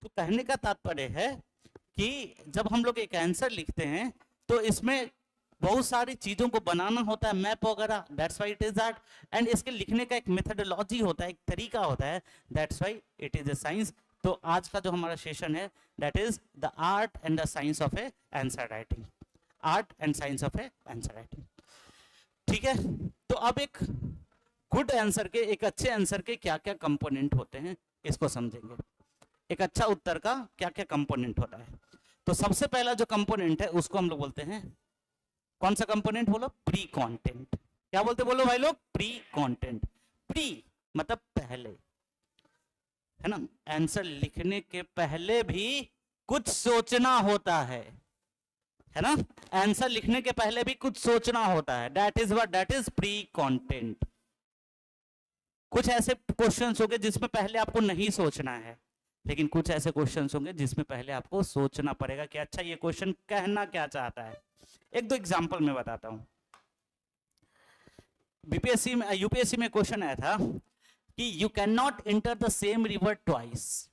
तो कहने का तात्पर्य है कि जब हम लोग एक आंसर लिखते हैं तो इसमें बहुत सारी चीजों को बनाना होता है, मैप वगैरह, that's why it is that. And इसके लिखने का एक मेथडोलॉजी होता है, एक तरीका होता है, that's why it is a science. तो आज का जो हमारा सेशन है that is the art and the science of A answer writing, art and science of A answer writing. ठीक है, तो अब एक गुड आंसर के, एक अच्छे आंसर के क्या क्या कंपोनेंट होते हैं इसको समझेंगे। एक अच्छा उत्तर का क्या क्या कंपोनेंट होता है। तो सबसे पहला जो कंपोनेंट है उसको हम लोग बोलते हैं, कौन सा कंपोनेंट बोलो? Pre content. क्या बोलते बोलो भाई लोग? Pre content. प्री मतलब पहले, है ना? आंसर लिखने के पहले भी कुछ सोचना होता है ना? आंसर लिखने के पहले भी कुछ सोचना होता है, that is what, that is pre content. कुछ ऐसे क्वेश्चंस होंगे जिसमें पहले आपको नहीं सोचना है, लेकिन कुछ ऐसे क्वेश्चंस होंगे जिसमें पहले आपको सोचना पड़ेगा कि अच्छा ये क्वेश्चन कहना क्या चाहता है। एक दो एग्जांपल मैं बताता हूं। बीपीएससी में, यूपीएससी में क्वेश्चन आया था कि you can not enter the same river twice.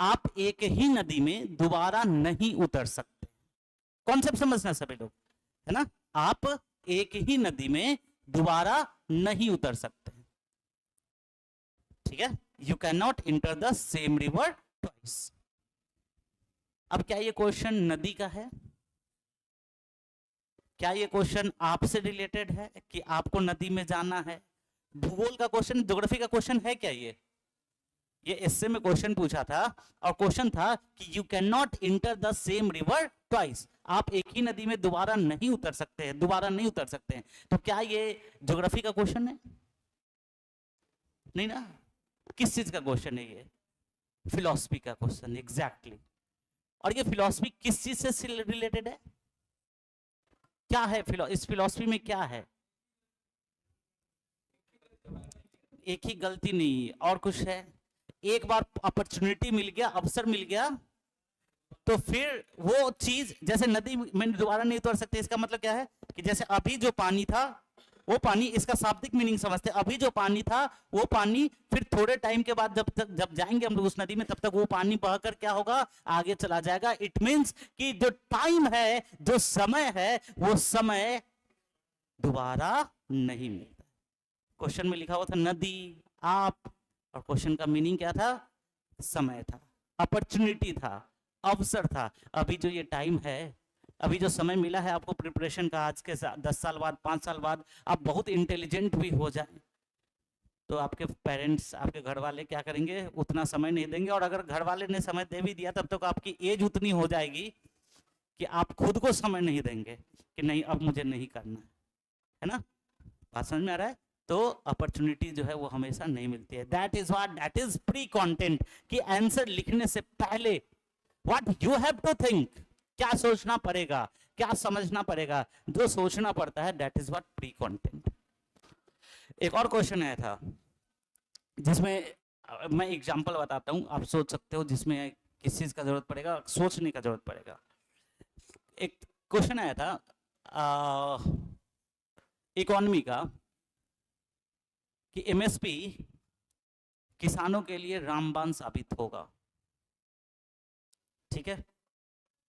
आप एक ही नदी में दोबारा नहीं उतर सकते। कॉन्सेप्ट समझना सभी लोग, है ना? आप एक ही नदी में दोबारा नहीं उतर सकते, ठीक है? You can not enter the same river twice. अब क्या ये क्वेश्चन नदी का है? क्या ये क्वेश्चन आपसे रिलेटेड है कि आपको नदी में जाना है? भूगोल का क्वेश्चन, ज्योग्राफी का क्वेश्चन है क्या ये एसए में क्वेश्चन पूछा था, और क्वेश्चन था कि you can not enter the same river twice. आप एक ही नदी में दोबारा नहीं उतर सकते हैं, दोबारा नहीं उतर सकते हैं। तो क्या ये ज्योग्राफी का क्वेश्चन है? नहीं ना। किस चीज का क्वेश्चन है ये? फिलॉसफी का क्वेश्चन, एग्जैक्टली। और ये फिलॉसफी किस चीज से रिलेटेड है? क्या है इस फिलॉसफी में क्या है? एक ही गलती नहीं, और कुछ है। एक बार अपॉर्चुनिटी मिल गया, अवसर मिल गया, तो फिर वो चीज, जैसे नदी में दोबारा नहीं उतर सकते, इसका मतलब क्या है कि जैसे अभी जो पानी था वो पानी, इसका शाब्दिक मीनिंग समझते, अभी जो पानी था वो पानी फिर थोड़े टाइम के बाद जब जाएंगे हम लोग उस नदी में, तब तक वो पानी बहकर क्या होगा, आगे चला जाएगा। इट मींस कि जो टाइम है, जो समय है, वो समय दोबारा नहीं मिलता। क्वेश्चन में लिखा हुआ था नदी, आप, और क्वेश्चन का मीनिंग क्या था? समय था, अपॉर्चुनिटी था, अवसर था। अभी जो ये टाइम है, अभी जो समय मिला है आपको प्रिपरेशन का, आज के 10 साल बाद, 5 साल बाद आप बहुत इंटेलिजेंट भी हो जाए, तो आपके पेरेंट्स, आपके घर वाले क्या करेंगे? उतना समय नहीं देंगे। और अगर घर वाले ने समय दे भी दिया, तब तक आपकी एज उतनी हो जाएगी कि आप खुद को समय नहीं देंगे कि नहीं अब मुझे नहीं करना है ना? बात समझ में आ रहा है? तो अपॉर्चुनिटी जो है वो हमेशा नहीं मिलती है। That is what, that is pre content. कि आंसर लिखने से पहले what you have to think, क्या सोचना पड़ेगा, क्या समझना पड़ेगा, जो सोचना पड़ता है, that is what pre content. एक और क्वेश्चन आया था जिसमें मैं एग्जांपल बताता हूं, आप सोच सकते हो, जिसमें किस चीज का जरूरत पड़ेगा, सोचने का जरूरत पड़ेगा। एक क्वेश्चन आया था इकोनॉमी का कि एमएसपी किसानों के लिए रामबाण साबित होगा, ठीक है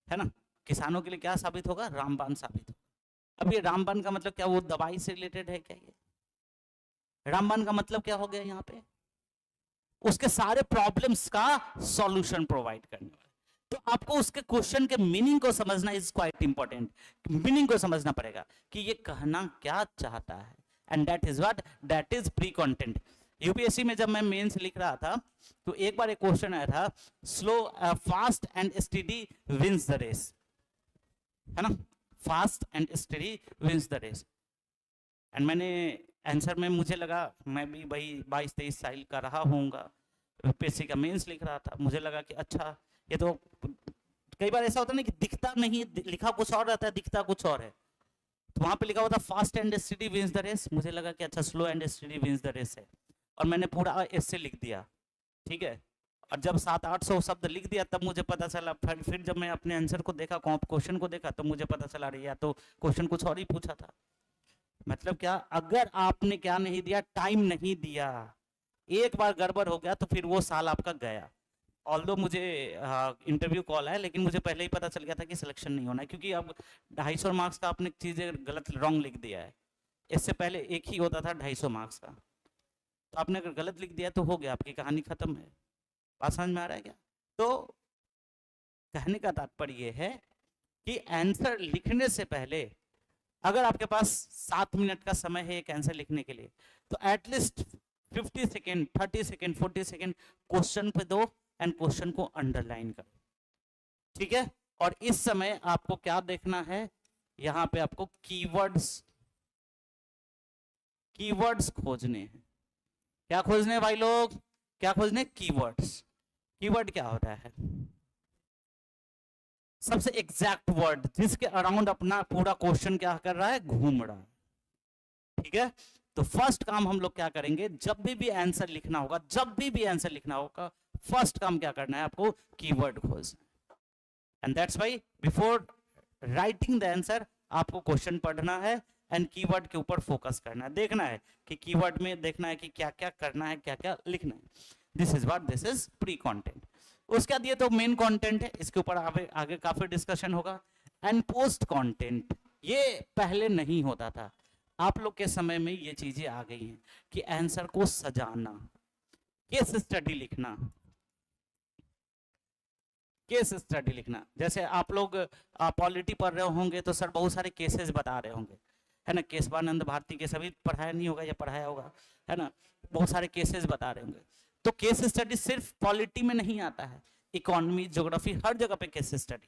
ना? किसानों के लिए क्या साबित होगा? रामबाण साबित होगा। अब ये रामबाण का मतलब क्या, वो दवाई से रिलेटेड है क्या? ये रामबाण का मतलब क्या हो गया यहाँ पे? उसके सारे प्रॉब्लम्स का सॉल्यूशन प्रोवाइड करने वाला। तो आपको उसके क्वेश्चन के मीनिंग को समझना इज क्वाइट इंपॉर्टेंट। मीनिंग को समझना पड़ेगा कि ये कहना क्या चाहता है, and that is what, that is pre content. UPSC में जब मैं मेंस लिख रहा था तो एक बार एक क्वेश्चन आया था, slow fast and steady wins the race, है ना? Fast and steady wins the race. And मैंने आंसर में, मुझे लगा मैं भी भाई 22-23 साल का रहा होऊंगा, यूपीएससी का मेंस लिख रहा था, मुझे लगा कि अच्छा ये तो, कई बार ऐसा होता है ना कि दिखता नहीं, लिखा कुछ और रहता है, दिखता कुछ और है। तो वहां पे लिखा हुआ था fast and steady wins the race, मुझे लगा कि अच्छा slow and steady wins the race है, और मैंने पूरा ऐसे लिख दिया, ठीक है? और जब 700-800 शब्द लिख दिया तब मुझे पता चला, फिर जब मैं अपने आंसर को देखा, क्वेश्चन को देखा, तो मुझे पता चला रही, या तो क्वेश्चन कुछ और ही पूछा था। मतलब क्या, अगर आपने क्या नहीं दिया, टाइम नहीं दिया, एक बार गड़बड़ हो गया तो फिर वो साल आपका गया। ऑल्दो मुझे इंटरव्यू कॉल है, लेकिन मुझे पहले ही पता चल गया था कि सिलेक्शन नहीं होना है, क्योंकि अब 250 मार्क्स का आपने चीज़ें गलत रॉन्ग लिख दिया है। इससे पहले एक ही होता था 250 मार्क्स का, तो आपने अगर गलत लिख दिया तो हो गया, आपकी कहानी खत्म है। बात समझ में आ रहा है क्या? तो कहने का तात्पर्य ये है कि आंसर लिखने से पहले अगर आपके पास 7 मिनट का समय है एक आंसर लिखने के लिए, तो at least 50 second, 30 second, 40 second question पे दो एंड क्वेश्चन को अंडरलाइन करो, ठीक है? और इस समय आपको क्या देखना है, यहां पे आपको कीवर्ड्स खोजने हैं। क्या खोजने हैं भाई लोग? क्या खोजने? कीवर्ड्स। कीवर्ड क्या होता है? सबसे एग्जैक्ट वर्ड जिसके अराउंड अपना पूरा क्वेश्चन क्या कर रहा है, घूम रहा है, ठीक है? तो फर्स्ट काम हम लोग क्या करेंगे, जब भी आंसर लिखना होगा, फर्स्ट काम क्या करना है आपको, कीवर्ड खोजना। And that's why before writing the answer आपको क्वेश्चन पढ़ना है एंड कीवर्ड के ऊपर फोकस करना है, देखना है कि कीवर्ड में देखना है कि क्या क्या करना है, क्या क्या लिखना है। This is pre content. उसके बाद ये तो मेन कंटेंट है, इसके ऊपर आगे काफी डिस्कशन होगा। एंड पोस्ट कंटेंट, ये पहले नहीं होता था, आप लोग के समय में ये चीजें आ गई हैं कि आंसर को सजाना, केस स्टडी लिखना। जैसे आप लोग पॉलिटी पढ़ रहे होंगे तो सर बहुत सारे केसेस बता रहे होंगे, है ना? केशवानंद भारती के सभी पढ़ाया नहीं होगा या पढ़ाया होगा, है ना? बहुत सारे केसेस बता रहे होंगे। तो केस स्टडी सिर्फ पॉलिटी में नहीं आता है, इकोनॉमी, ज्योग्राफी, हर जगह पे केस स्टडी,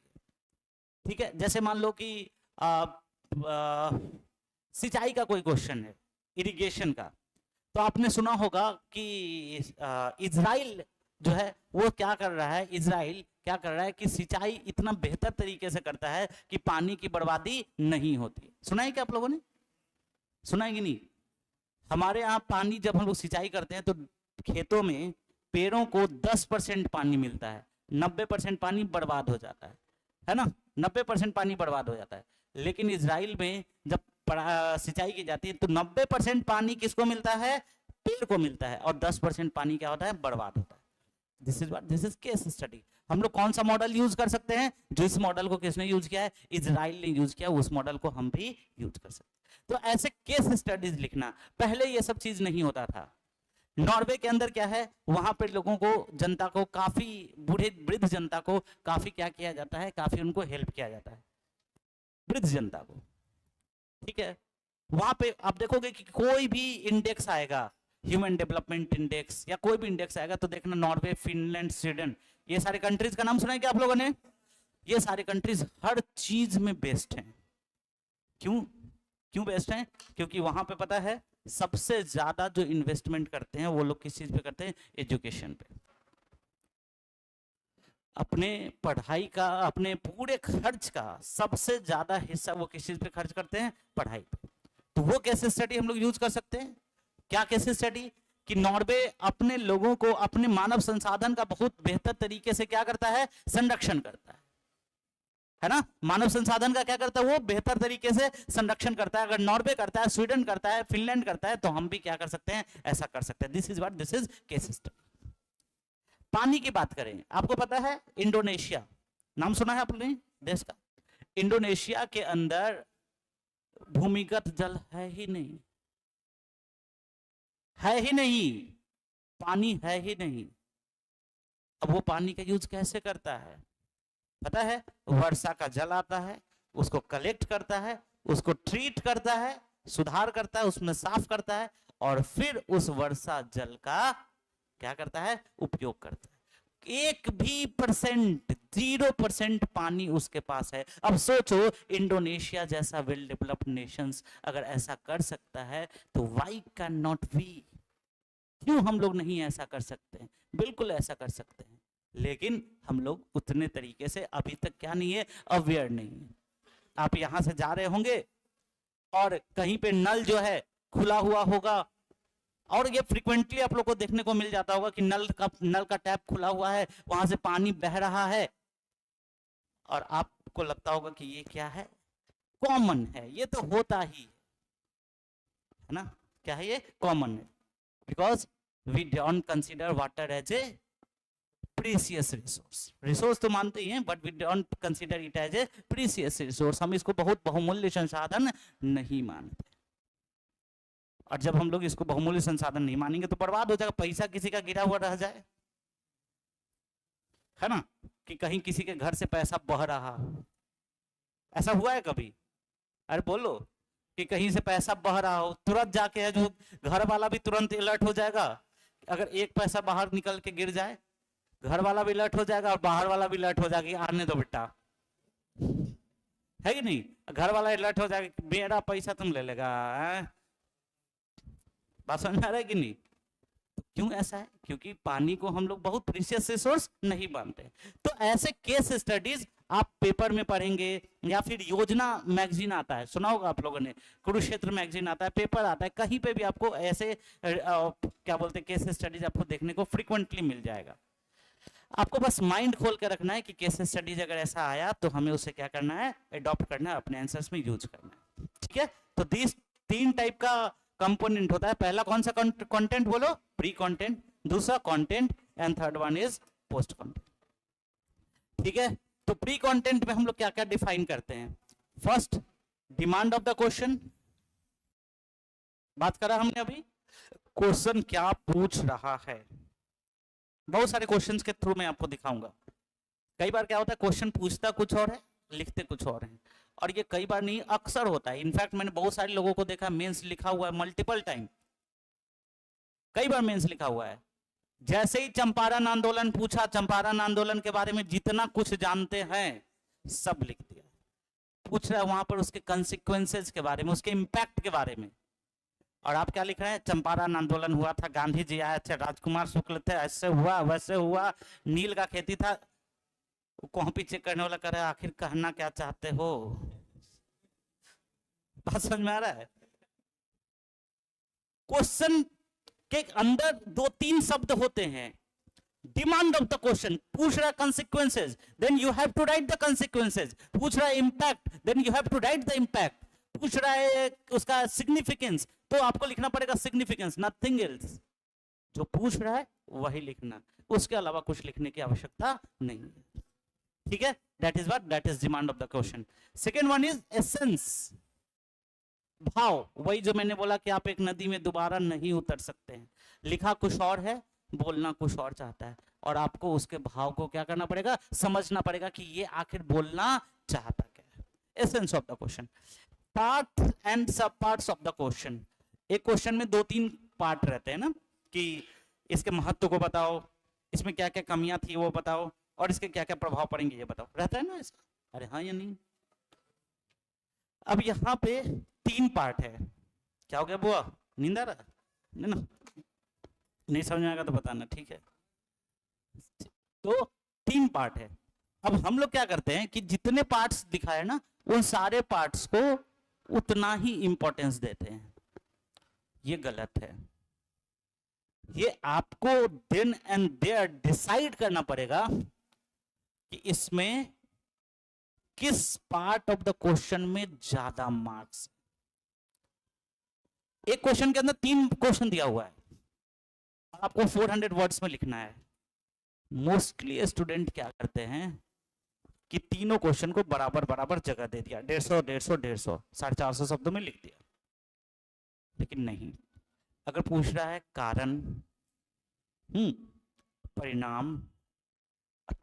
ठीक है? जैसे मान लो कि सिंचाई का कोई क्वेश्चन है, इरिगेशन का, तो आपने सुना होगा कि इजराइल जो है वो क्या कर रहा है, इजराइल क्या कर रहा है कि सिंचाई इतना बेहतर तरीके से करता है कि पानी की बर्बादी नहीं होती। सुना है क्या आप लोगों ने? सुना है कि नहीं? हमारे यहाँ पानी जब हम लोग सिंचाई करते हैं तो खेतों में पेड़ों को 10% पानी मिलता है, 90% पानी बर्बाद हो जाता है ना? 90% पानी बर्बाद हो जाता है। लेकिन इजराइल में जब सिंचाई की जाती है तो 90% पानी किसको मिलता है? पेड़ को मिलता है, और 10% पानी क्या होता है? बर्बाद होता है। This is case study. हम लोग कौन सा मॉडल यूज कर सकते हैं? जो इस मॉडल को किसने यूज किया है? इजराइल ने यूज किया, उस मॉडल को हम भी यूज कर सकते हैं। तो ऐसे केस स्टडीज लिखना, पहले ये सब चीज नहीं होता था। नॉर्वे के अंदर क्या है, वहां पे लोगों को, जनता को, काफी वृद्ध जनता को काफी क्या किया जाता है, काफी उनको हेल्प किया जाता है, वृद्ध जनता को, ठीक है? वहां पे आप देखोगे कि कोई भी इंडेक्स आएगा, ह्यूमन डेवलपमेंट इंडेक्स या कोई भी इंडेक्स आएगा, तो देखना नॉर्वे, फिनलैंड, स्वीडन, ये सारे कंट्रीज का नाम सुना है क्या आप लोगों ने? ये सारे कंट्रीज हर चीज में बेस्ट हैं। क्यों बेस्ट हैं? क्योंकि वहां पे पता है सबसे ज्यादा जो इन्वेस्टमेंट करते हैं वो लोग किस चीज पे करते हैं? एजुकेशन पे। अपने पढ़ाई का, अपने पूरे खर्च का सबसे ज्यादा हिस्सा वो किस चीज पे खर्च करते हैं? पढ़ाई पे। तो वो केस स्टडी हम लोग यूज कर सकते हैं। क्या केस स्टडी? कि नॉर्वे अपने लोगों को, अपने मानव संसाधन का बहुत बेहतर तरीके से क्या करता है? संरक्षण करता है ना? मानव संसाधन का क्या करता है? वो बेहतर तरीके से संरक्षण करता है। अगर नॉर्वे करता है, स्वीडन करता है, फिनलैंड करता है, तो हम भी क्या कर सकते हैं? ऐसा कर सकते हैं। This is case study. पानी की बात करें, आपको पता है इंडोनेशिया, नाम सुना है आपने देश का? इंडोनेशिया के अंदर भूमिगत जल है ही नहीं, पानी है ही नहीं। अब वो पानी का यूज कैसे करता है पता है? वर्षा का जल आता है, उसको कलेक्ट करता है, उसको ट्रीट करता है, सुधार करता है, उसमें साफ करता है, और फिर उस वर्षा जल का क्या करता है? उपयोग करता है। 1% 0% पानी उसके पास है। अब सोचो, इंडोनेशिया जैसा वेल डेवलप्ड नेशंस अगर ऐसा कर सकता है, तो व्हाई कैन नॉट वी? क्यों हम लोग नहीं ऐसा कर सकते हैं? बिल्कुल ऐसा कर सकते हैं, लेकिन हम लोग उतने तरीके से अभी तक क्या नहीं है? अवेयर नहीं है। आप यहां से जा रहे होंगे और कहीं पे नल जो है खुला हुआ होगा, और ये फ्रीक्वेंटली आप लोग को देखने को मिल जाता होगा कि नल का टैप खुला हुआ है, वहां से पानी बह रहा है, और आपको लगता होगा कि ये क्या है? कॉमन है, ये तो होता ही है ना? क्या है ये? कॉमन है, because we don't consider water as a precious resource. Resource तो मानते ही हैं, but we don't consider it as a precious resource. हम इसको बहुत बहुमूल्य संसाधन नहीं मानते। और जब हम लोग इसको बहुमूल्य संसाधन नहीं मानेंगे तो बर्बाद हो जाएगा। पैसा किसी का गिरा हुआ रह जाए, है ना, कि कहीं किसी के घर से पैसा बह रहा, ऐसा हुआ है कभी? अरे बोलो, कि कहीं से पैसा बह रहा हो, तुरंत जाके है जो घर वाला भी तुरंत अलर्ट हो जाएगा। अगर एक पैसा बाहर निकल के गिर जाए, घर वाला भी अलर्ट हो जाएगा और बाहर वाला भी अलर्ट हो जाएगा, आने दो बेटा, है कि नहीं? घर वाला अलर्ट हो जाएगा, मेरा पैसा तुम ले लेगा। बात समझ आ रहा है कि नहीं? क्यों ऐसा है? क्योंकि पानी को हम लोग बहुत प्रीशियस रिसोर्स नहीं मानते। तो ऐसे केस स्टडीज आप पेपर में पढ़ेंगे, या फिर योजना मैगजीन आता है, सुना होगा आप लोगों ने, कुरुक्षेत्र मैगजीन आता है, पेपर आता है, कहीं पे भी आपको ऐसे क्या बोलते हैं केस स्टडीज आपको देखने को फ्रीक्वेंटली मिल जाएगा। आपको बस माइंड खोल के रखना है कि केस स्टडीज अगर ऐसा आया तो हमें उसे क्या करना है, अडॉप्ट करना है, अपने आंसर्स में यूज करना है। ठीक है, तो दिस 3 टाइप का कंपोनेंट होता है। पहला कौन सा कंटेंट बोलो? प्री कंटेंट, दूसरा content, and third one is post content. ठीक है, तो प्री कंटेंट में हम लोग क्या क्या डिफाइन करते हैं? First, demand of the question, बात करा हमने अभी, क्वेश्चन क्या पूछ रहा है। बहुत सारे क्वेश्चंस के थ्रू मैं आपको दिखाऊंगा। कई बार क्या होता है, क्वेश्चन पूछता कुछ और है, लिखते कुछ और है, और ये कई बार नहीं, अक्सर होता है। इनफैक्ट मैंने बहुत सारे लोगों को देखा, मेंस लिखा हुआ है मल्टीपल टाइम, कई बार मेंस लिखा हुआ है। जैसे ही चंपारण आंदोलन पूछा, चंपारण आंदोलन के बारे में जितना कुछ जानते हैं सब लिख दिया। पूछ रहा है वहां पर उसके कंसिक्वेंसेस के बारे में, उसके इंपैक्ट के बारे में, और आप क्या लिख रहे हैं? चंपारण आंदोलन हुआ था, गांधी जी आए थे, राजकुमार शुक्ल थे, ऐसे हुआ वैसे हुआ, नील का खेती था। कौन पीछे करने वाला करे, आखिर कहना क्या चाहते हो? बात समझ में आ रहा है? क्वेश्चन के अंदर 2-3 शब्द होते हैं। डिमांड ऑफ द क्वेश्चन, पूछ रहा है consequences, then you have to write the consequences. पूछ रहा है impact, then you have to write the impact. पूछ रहा है उसका सिग्निफिकेंस, तो आपको लिखना पड़ेगा सिग्निफिकेंस, नथिंग एल्स। जो पूछ रहा है वही लिखना, उसके अलावा कुछ लिखने की आवश्यकता नहीं है। ठीक है, that is what, that is demand of the question. Second one is essence, भाव। वही जो मैंने बोला कि आप एक नदी में दोबारा नहीं उतर सकते हैं। लिखा कुछ और है, बोलना कुछ और चाहता है, और आपको उसके भाव को क्या करना पड़ेगा, समझना पड़ेगा कि ये आखिर बोलना चाहता क्या है। Essence of the question. Part and सब पार्ट्स ऑफ द क्वेश्चन। एक क्वेश्चन में 2-3 पार्ट रहते हैं ना, कि इसके महत्व को बताओ, इसमें क्या क्या कमियां थी वो बताओ, और इसके क्या क्या प्रभाव पड़ेंगे ये बताओ, रहता है ना ऐसा? अरे हाँ या नहीं? अब यहाँ पे 3 पार्ट है। क्या हो गया बुआ, नींद आ रहा? नहीं ना, नहीं समझ में आएगा तो बताना, ठीक है? तो 3 पार्ट है। अब हम लोग क्या करते हैं कि जितने पार्ट्स दिखाए ना, उन सारे पार्ट्स को उतना ही इंपॉर्टेंस देते हैं। ये गलत है। ये आपको देन एंड देयर डिसाइड करना पड़ेगा कि इसमें किस पार्ट ऑफ द क्वेश्चन में ज्यादा मार्क्स। एक क्वेश्चन के अंदर 3 क्वेश्चन दिया हुआ है, आपको 400 वर्ड्स में लिखना है। मोस्टली स्टूडेंट क्या करते हैं कि तीनों क्वेश्चन को बराबर बराबर जगह दे दिया, 150, 450 शब्दों में लिख दिया। लेकिन नहीं, अगर पूछ रहा है कारण, परिणाम,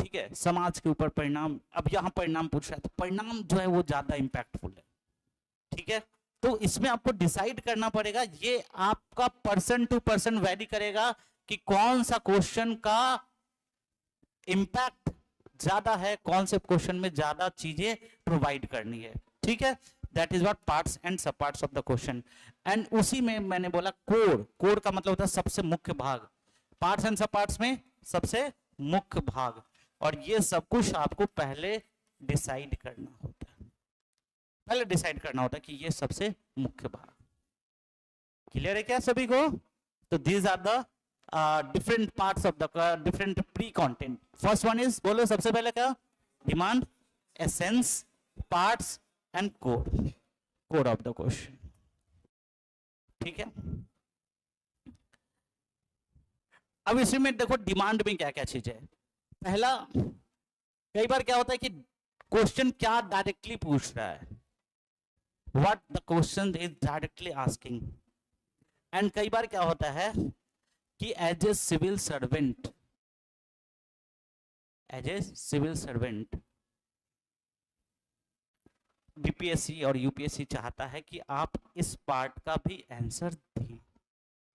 ठीक है, समाज के ऊपर परिणाम, अब यहां परिणाम पूछ रहा है तो परिणाम जो है वो ज्यादा इंपैक्टफुल है। ठीक है, तो इसमें आपको डिसाइड करना पड़ेगा। ये आपका पर्सन टू पर्सन वैरी करेगा कि कौन सा क्वेश्चन का इंपैक्ट ज्यादा है, कौन से क्वेश्चन में ज्यादा चीजें प्रोवाइड करनी है। ठीक है, that is what parts and सब parts of the question. And उसी में मैंने बोला कोर, कोर का मतलब होता है सबसे मुख्य भाग। पार्ट्स एंड सब पार्ट्स में सबसे मुख्य भाग, और ये सब कुछ आपको पहले डिसाइड करना होता है। पहले डिसाइड करना होता है कि ये सबसे मुख्य भाग। क्लियर है क्या सभी को? तो these are the different parts of the different pre-content. First one is, बोलो सबसे पहले क्या? Demand, essence, parts and core. Core of the question. ठीक है, अब इसमें देखो डिमांड में क्या क्या चीज है। पहला, कई बार क्या होता है कि क्वेश्चन क्या डायरेक्टली पूछ रहा है, what the question is directly asking. And कई बार क्या होता है कि as a civil servant, BPSC और यूपीएससी चाहता है कि आप इस पार्ट का भी आंसर दें।